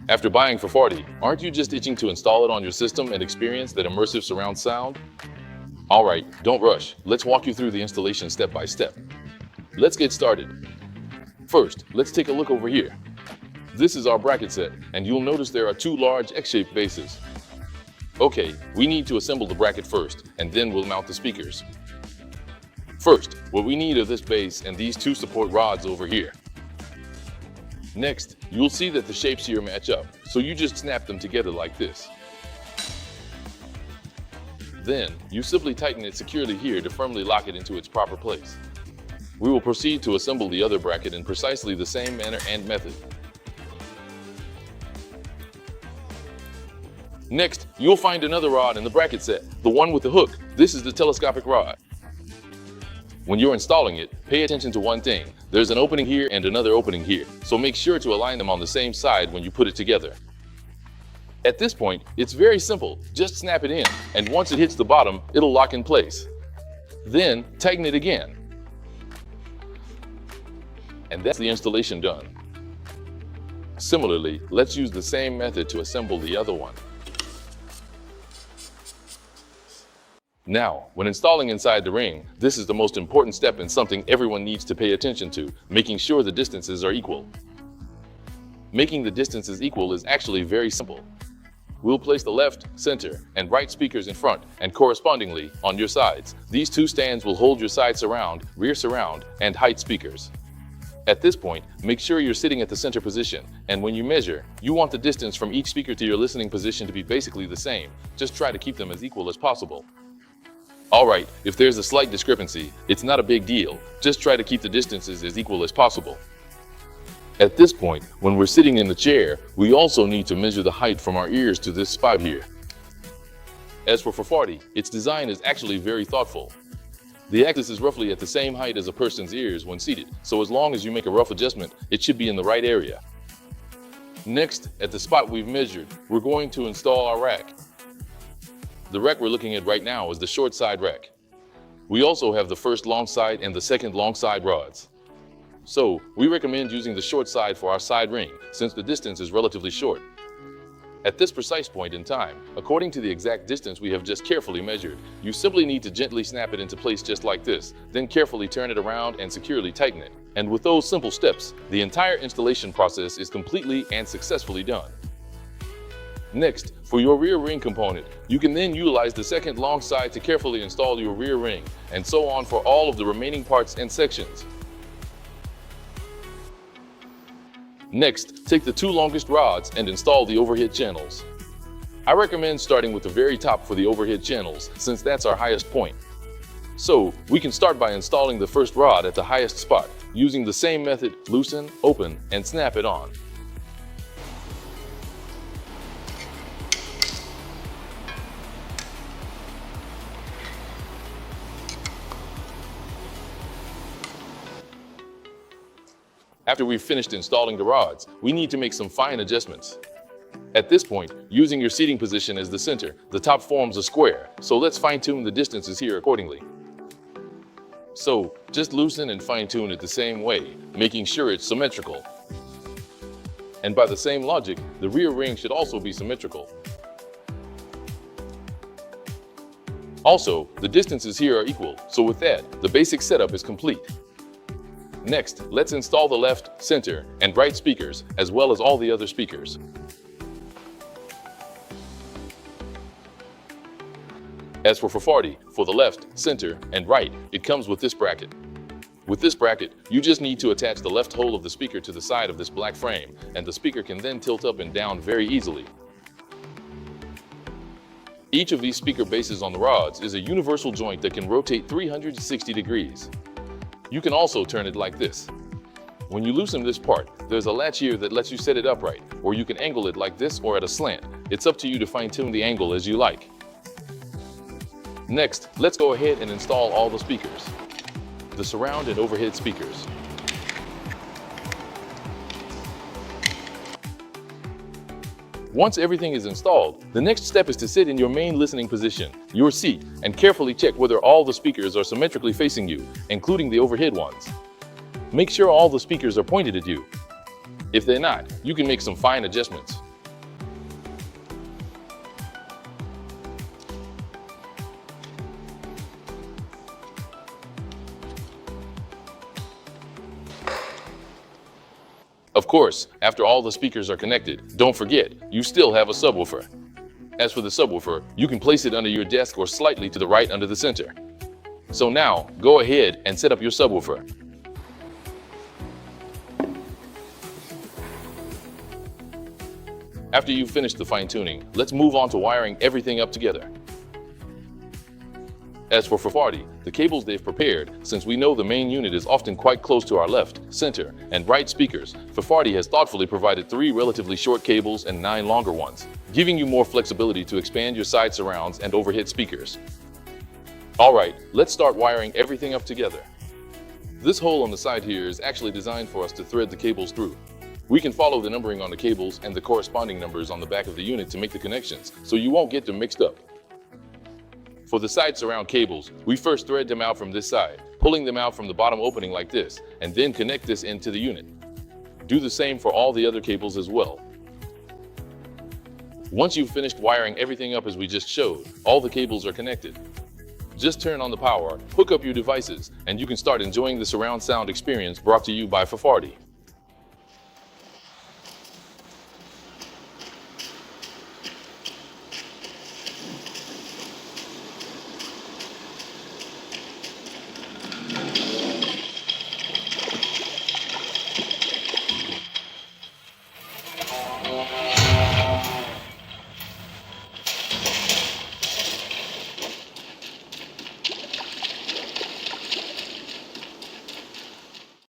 After buying for 40, aren't you just itching to install it on your system and experience that immersive surround sound? Alright, don't rush. Let's walk you through the installation step by step. Let's get started. First, let's take a look over here. This is our bracket set, and you'll notice there are two large X-shaped bases. Okay, we need to assemble the bracket first, and then we'll mount the speakers. First, what we need are this base and these two support rods over here. Next, you'll see that the shapes here match up, so you just snap them together like this. Then, you simply tighten it securely here to firmly lock it into its proper place. We will proceed to assemble the other bracket in precisely the same manner and method. Next, you'll find another rod in the bracket set, the one with the hook. This is the telescopic rod. When you're installing it, pay attention to one thing. There's an opening here and another opening here, so make sure to align them on the same side when you put it together. At this point, it's very simple. Just snap it in, and once it hits the bottom, it'll lock in place. Then, tighten it again. And that's the installation done. Similarly, let's use the same method to assemble the other one. Now, when installing inside the ring, this is the most important step and something everyone needs to pay attention to, making sure the distances are equal. Making the distances equal is actually very simple. We'll place the left, center, and right speakers in front and correspondingly on your sides. These two stands will hold your side surround, rear surround, and height speakers. At this point, make sure you're sitting at the center position, and when you measure, you want the distance from each speaker to your listening position to be basically the same. Just try to keep them as equal as possible. Alright, if there's a slight discrepancy, it's not a big deal. Just try to keep the distances as equal as possible. At this point, when we're sitting in the chair, we also need to measure the height from our ears to this spot here. As for 40, its design is actually very thoughtful. The axis is roughly at the same height as a person's ears when seated, so as long as you make a rough adjustment, it should be in the right area. Next, at the spot we've measured, we're going to install our rack. The rack we're looking at right now is the short side rack. We also have the first long side and the second long side rods. So, we recommend using the short side for our side ring, since the distance is relatively short. At this precise point in time, according to the exact distance we have just carefully measured, you simply need to gently snap it into place just like this, then carefully turn it around and securely tighten it. And with those simple steps, the entire installation process is completely and successfully done. Next, for your rear ring component, you can then utilize the second long side to carefully install your rear ring, and so on for all of the remaining parts and sections. Next, take the two longest rods and install the overhead channels. I recommend starting with the very top for the overhead channels, since that's our highest point. So, we can start by installing the first rod at the highest spot, using the same method: loosen, open, and snap it on. After we've finished installing the rods, we need to make some fine adjustments. At this point, using your seating position as the center, the top forms a square, so let's fine-tune the distances here accordingly. So, just loosen and fine-tune it the same way, making sure it's symmetrical. And by the same logic, the rear ring should also be symmetrical. Also, the distances here are equal, so with that, the basic setup is complete. Next, let's install the left, center, and right speakers, as well as all the other speakers. As for 40, for the left, center, and right, it comes with this bracket. With this bracket, you just need to attach the left hole of the speaker to the side of this black frame, and the speaker can then tilt up and down very easily. Each of these speaker bases on the rods is a universal joint that can rotate 360 degrees. You can also turn it like this. When you loosen this part, there's a latch here that lets you set it upright, or you can angle it like this or at a slant. It's up to you to fine-tune the angle as you like. Next, let's go ahead and install all the speakers. The surround and overhead speakers. Once everything is installed, the next step is to sit in your main listening position, your seat, and carefully check whether all the speakers are symmetrically facing you, including the overhead ones. Make sure all the speakers are pointed at you. If they're not, you can make some fine adjustments. course, after all the speakers are connected, don't forget, you still have a subwoofer. As for the subwoofer, you can place it under your desk or slightly to the right under the center. So now, go ahead and set up your subwoofer. After you've finished the fine-tuning, let's move on to wiring everything up together. As for VEVALDI, the cables they've prepared, since we know the main unit is often quite close to our left, center, and right speakers, VEVALDI has thoughtfully provided 3 relatively short cables and 9 longer ones, giving you more flexibility to expand your side surrounds and overhead speakers. Alright, let's start wiring everything up together. This hole on the side here is actually designed for us to thread the cables through. We can follow the numbering on the cables and the corresponding numbers on the back of the unit to make the connections, so you won't get them mixed up. For the side surround cables, we first thread them out from this side, pulling them out from the bottom opening like this, and then connect this into the unit. Do the same for all the other cables as well. Once you've finished wiring everything up as we just showed, all the cables are connected. Just turn on the power, hook up your devices, and you can start enjoying the surround sound experience brought to you by VEVALDI.